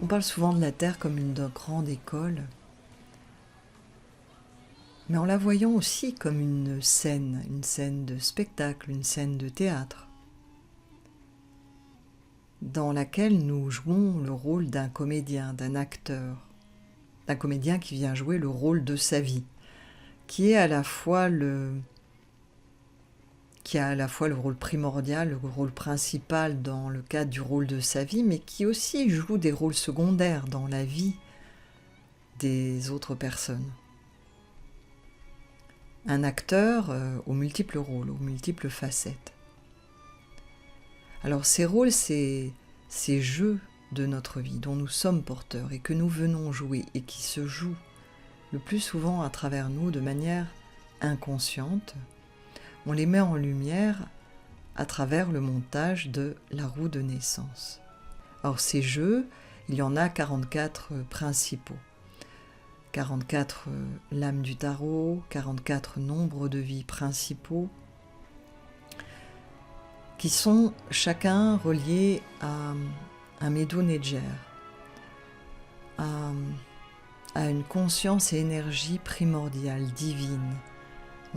On parle souvent de la Terre comme une grande école, mais en la voyant aussi comme une scène de spectacle, une scène de théâtre, dans laquelle nous jouons le rôle d'un comédien, d'un acteur, d'un comédien qui vient jouer le rôle de sa vie, qui est à la fois qui a à la fois le rôle primordial, le rôle principal dans le cadre du rôle de sa vie, mais qui aussi joue des rôles secondaires dans la vie des autres personnes. Un acteur aux multiples rôles, aux multiples facettes. Alors ces rôles, ces jeux de notre vie dont nous sommes porteurs et que nous venons jouer et qui se jouent le plus souvent à travers nous de manière inconsciente, on les met en lumière à travers le montage de la roue de naissance. Alors ces jeux, il y en a 44 principaux. 44 lames du tarot, 44 nombres de vie principaux, qui sont chacun reliés à un Medu Neger, à une conscience et énergie primordiale, divine.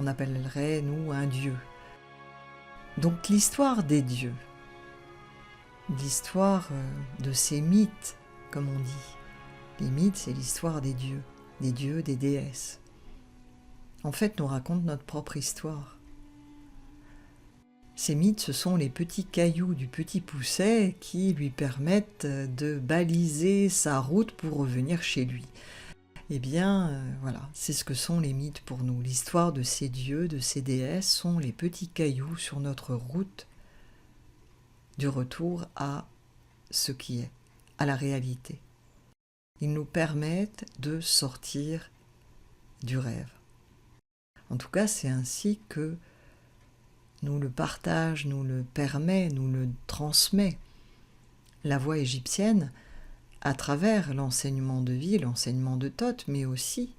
On appellerait, nous, un dieu. Donc l'histoire des dieux, l'histoire de ces mythes, comme on dit. Les mythes, c'est l'histoire des dieux, des déesses. En fait, nous racontent notre propre histoire. Ces mythes, ce sont les petits cailloux du petit pousset qui lui permettent de baliser sa route pour revenir chez lui. Eh bien, voilà, c'est ce que sont les mythes pour nous. L'histoire de ces dieux, de ces déesses, sont les petits cailloux sur notre route du retour à ce qui est, à la réalité. Ils nous permettent de sortir du rêve. En tout cas, c'est ainsi que nous le partage, nous le permet, nous le transmet la voix égyptienne à travers l'enseignement de vie, l'enseignement de Thoth, mais aussi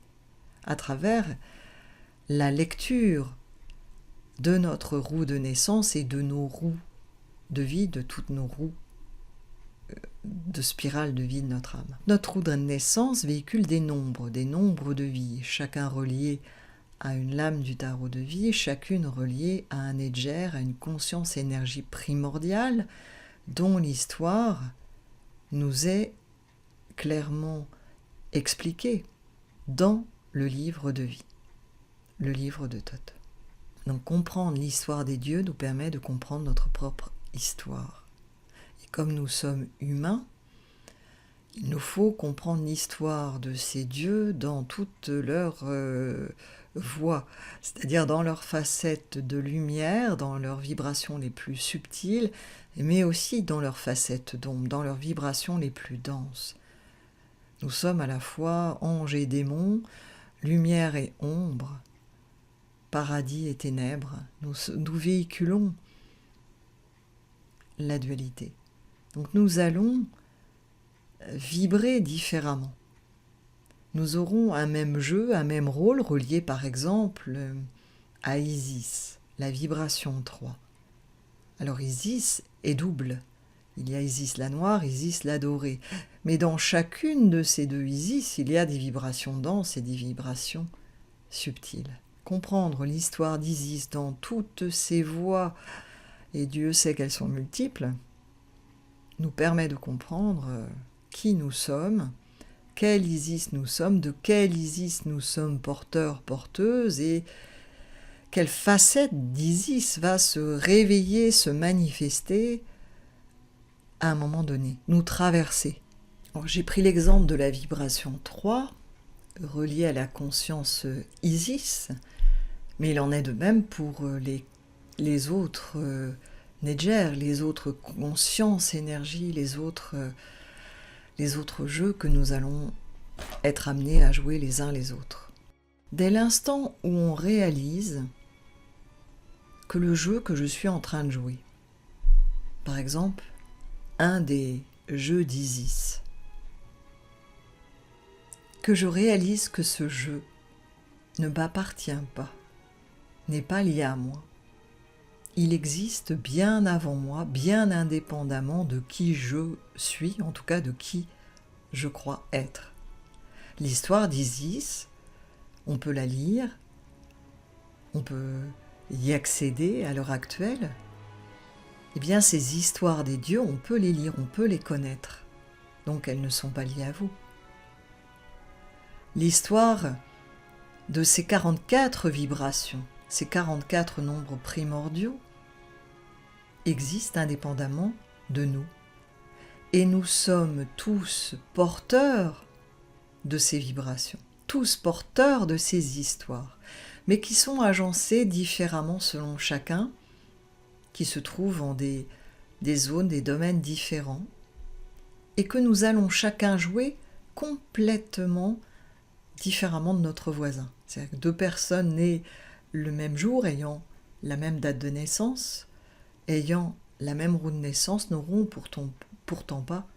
à travers la lecture de notre roue de naissance et de nos roues de vie, de toutes nos roues de spirale de vie de notre âme. Notre roue de naissance véhicule des nombres de vie, chacun relié à une lame du tarot de vie, chacune reliée à un Neger, à une conscience énergie primordiale dont l'histoire nous est clairement expliquée dans le livre de vie, le livre de Thoth. Donc comprendre l'histoire des dieux nous permet de comprendre notre propre histoire. Et comme nous sommes humains, il nous faut comprendre l'histoire de ces dieux dans toute leur voix, c'est-à-dire dans leurs facettes de lumière, dans leurs vibrations les plus subtiles, mais aussi dans leurs facettes d'ombre, dans leurs vibrations les plus denses. Nous sommes à la fois anges et démons, lumière et ombre, paradis et ténèbres. Nous véhiculons la dualité. Donc nous allons vibrer différemment. Nous aurons un même jeu, un même rôle relié par exemple à Isis, la vibration 3. Alors Isis est double. Il y a Isis la noire, Isis la dorée. Mais dans chacune de ces deux Isis, il y a des vibrations denses et des vibrations subtiles. Comprendre l'histoire d'Isis dans toutes ses voies, et Dieu sait qu'elles sont multiples, nous permet de comprendre qui nous sommes, quelle Isis nous sommes, de quelle Isis nous sommes porteurs, porteuses, et quelle facette d'Isis va se réveiller, se manifester à un moment donné, nous traverser. Alors, j'ai pris l'exemple de la vibration 3, reliée à la conscience Isis, mais il en est de même pour les autres Neger, les autres consciences, énergies, les autres jeux que nous allons être amenés à jouer les uns les autres. Dès l'instant où on réalise que le jeu que je suis en train de jouer, par exemple, un des jeux d'Isis, que je réalise que ce jeu ne m'appartient pas, n'est pas lié à moi. Il existe bien avant moi, bien indépendamment de qui je suis, en tout cas de qui je crois être. L'histoire d'Isis, on peut la lire, on peut y accéder à l'heure actuelle. Eh bien, ces histoires des dieux, on peut les lire, on peut les connaître. Donc, elles ne sont pas liées à vous. L'histoire de ces 44 vibrations, ces 44 nombres primordiaux, existe indépendamment de nous. Et nous sommes tous porteurs de ces vibrations, tous porteurs de ces histoires, mais qui sont agencées différemment selon chacun, qui se trouvent en des zones, des domaines différents, et que nous allons chacun jouer complètement différemment de notre voisin. C'est-à-dire que deux personnes nées le même jour, ayant la même date de naissance, ayant la même roue de naissance, n'auront pourtant pas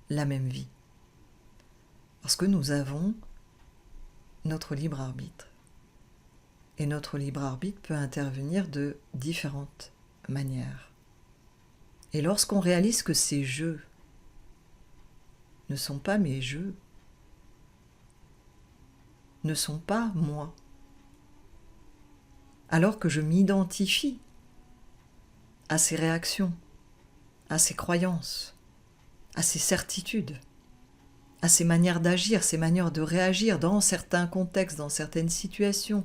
la même vie. Parce que nous avons notre libre arbitre. Et notre libre arbitre peut intervenir de différentes manières. Et lorsqu'on réalise que ces jeux ne sont pas mes jeux, ne sont pas moi, alors que je m'identifie à ces réactions, à ces croyances, à ces certitudes, à ces manières d'agir, ces manières de réagir dans certains contextes, dans certaines situations,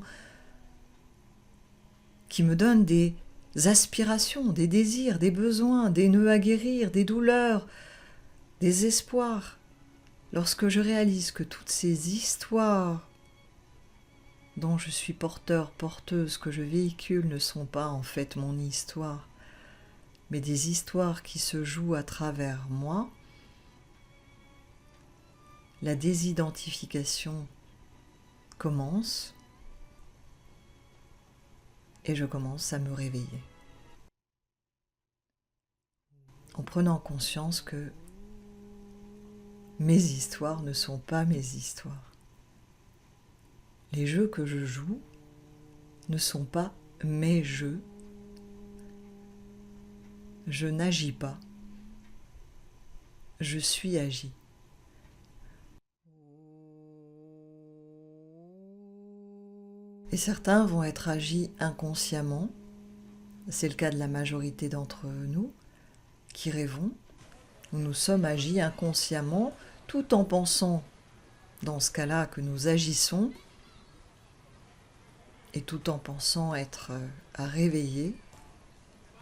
qui me donnent des aspirations, des désirs, des besoins, des nœuds à guérir, des douleurs, des espoirs. Lorsque je réalise que toutes ces histoires dont je suis porteur, porteuse, que je véhicule ne sont pas en fait mon histoire, mais des histoires qui se jouent à travers moi, la désidentification commence et je commence à me réveiller. En prenant conscience que mes histoires ne sont pas mes histoires. Les jeux que je joue ne sont pas mes jeux. Je n'agis pas. Je suis agi. Et certains vont être agis inconsciemment. C'est le cas de la majorité d'entre nous qui rêvons. Nous sommes agis inconsciemment tout en pensant, dans ce cas-là, que nous agissons et tout en pensant être réveillés,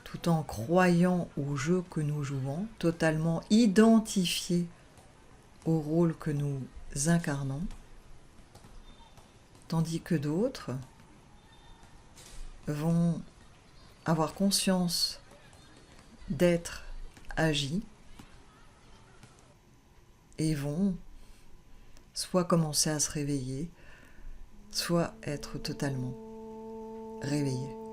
tout en croyant au jeu que nous jouons, totalement identifiés au rôle que nous incarnons, tandis que d'autres vont avoir conscience d'être agis et vont soit commencer à se réveiller, soit être totalement réveillés.